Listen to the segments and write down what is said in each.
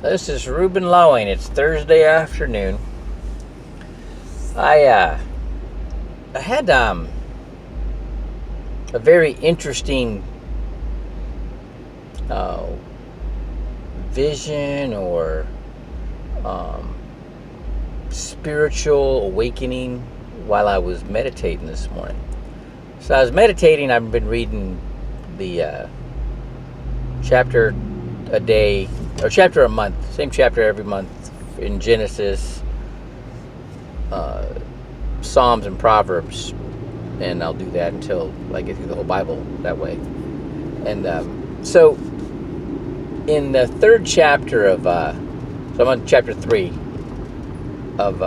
This is Ruben Lowing. It's Thursday afternoon. I had a very interesting uh, vision or um, spiritual awakening while I was meditating this morning. So I was meditating. I've been reading the chapter a day or chapter a month, same chapter every month in Genesis, uh, Psalms, and Proverbs, and I'll do that until I get through the whole Bible that way. And so, in the third chapter of, so I'm on chapter 3 of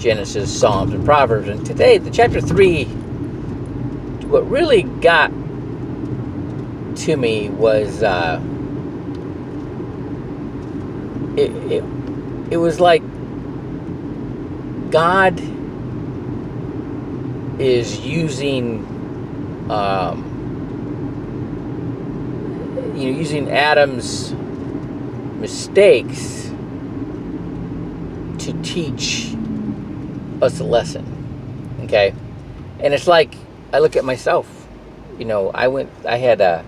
Genesis, Psalms, and Proverbs, and today, the chapter 3, what really got to me was it, it it was like God is using using Adam's mistakes to teach us a lesson. Okay, and it's like I look at myself. I had a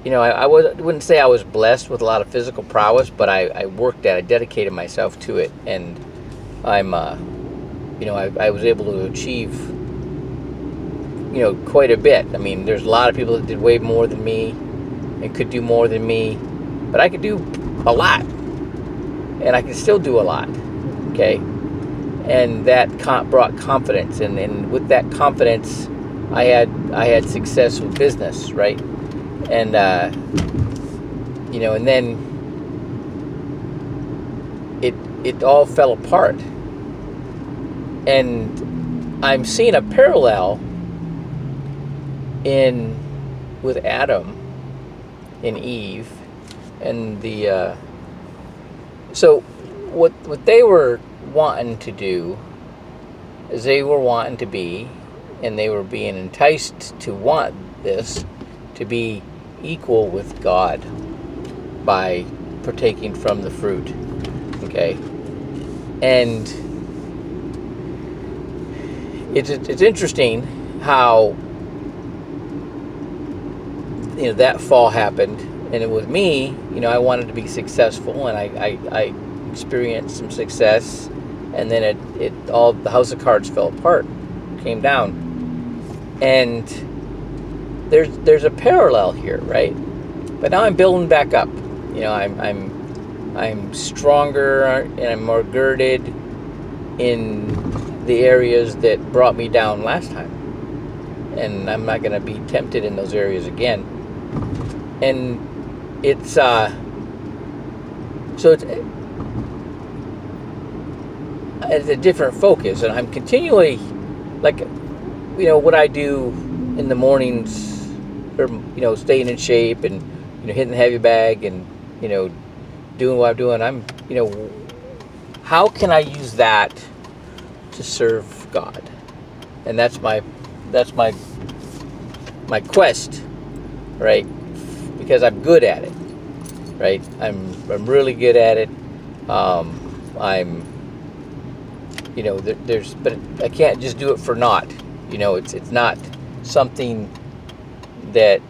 wouldn't say I was blessed with a lot of physical prowess, but I worked at it, I dedicated myself to it, and I'm I was able to achieve quite a bit. I mean, there's a lot of people that did way more than me and could do more than me, but I could do a lot, and I can still do a lot. Okay, and that brought confidence, and with that confidence, I had success with business, right? And and then it all fell apart, and I'm seeing a parallel in with Adam and Eve, and the so what they were wanting to do is they were wanting to be, and they were being enticed to want this, to be equal with God by partaking from the fruit. Okay, and it's interesting how that fall happened, and with me, I wanted to be successful, and I experienced some success, and then it all the house of cards fell apart, came down, and there's a parallel here, right? But now I'm building back up. I'm stronger, and I'm more girded in the areas that brought me down last time, and I'm not going to be tempted in those areas again. And it's so it's a different focus, and I'm continually, like, what I do in the mornings, or staying in shape, and hitting the heavy bag, and doing what I'm doing. I'm how can I use that to serve God? And that's my quest, right? Because I'm good at it, right? I'm really good at it. I'm but I can't just do it for naught. It's not something that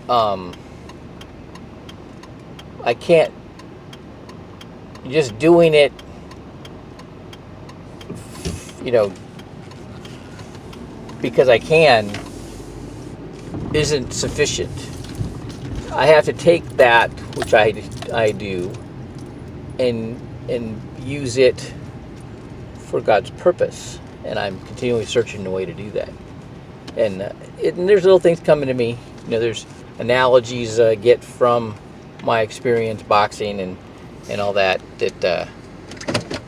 I can't just doing it because I can isn't sufficient. I have to take that which I do and use it for God's purpose, and I'm continually searching the way to do that. And there's little things coming to me. There's analogies I get from my experience boxing and all that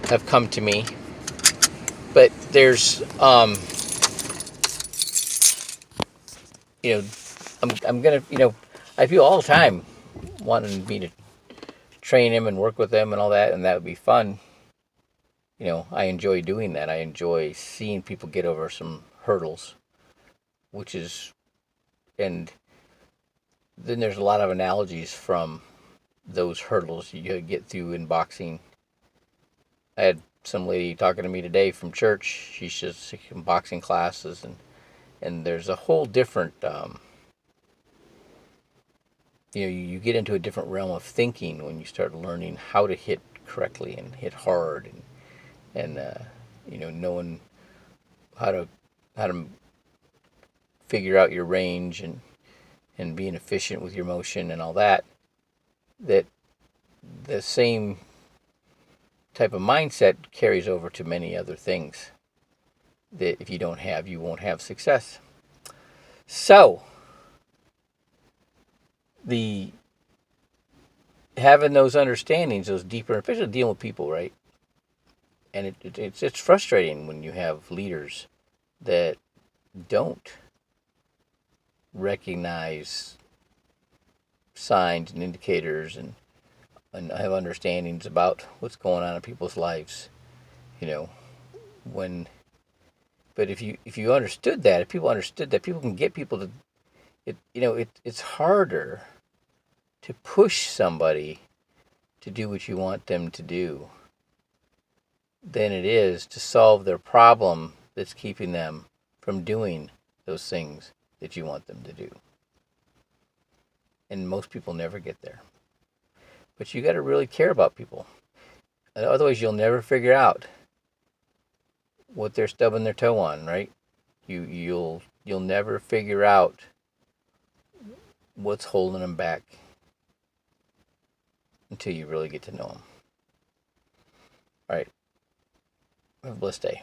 have come to me. But there's I'm gonna I feel all the time wanting me to train him and work with him and all that, and that would be fun. I enjoy doing that. I enjoy seeing people get over some hurdles, which is, and then there's a lot of analogies from those hurdles you get through in boxing. I had some lady talking to me today from church. She's just in boxing classes, and there's a whole different, you get into a different realm of thinking when you start learning how to hit correctly and hit hard, and knowing how to how to figure out your range and being efficient with your motion and all that. That the same type of mindset carries over to many other things that if you don't have, you won't have success. So, the having those understandings, those deeper, especially dealing with people, right? And it's frustrating when you have leaders that don't recognize signs and indicators and have understandings about what's going on in people's lives. You know, when but if you understood that, if people understood that, people can get people to it's harder to push somebody to do what you want them to do than it is to solve their problem that's keeping them from doing those things that you want them to do. And most people never get there. But you got to really care about people. Otherwise, you'll never figure out what they're stubbing their toe on, right? You'll never figure out what's holding them back until you really get to know them. All right. Have a blessed day.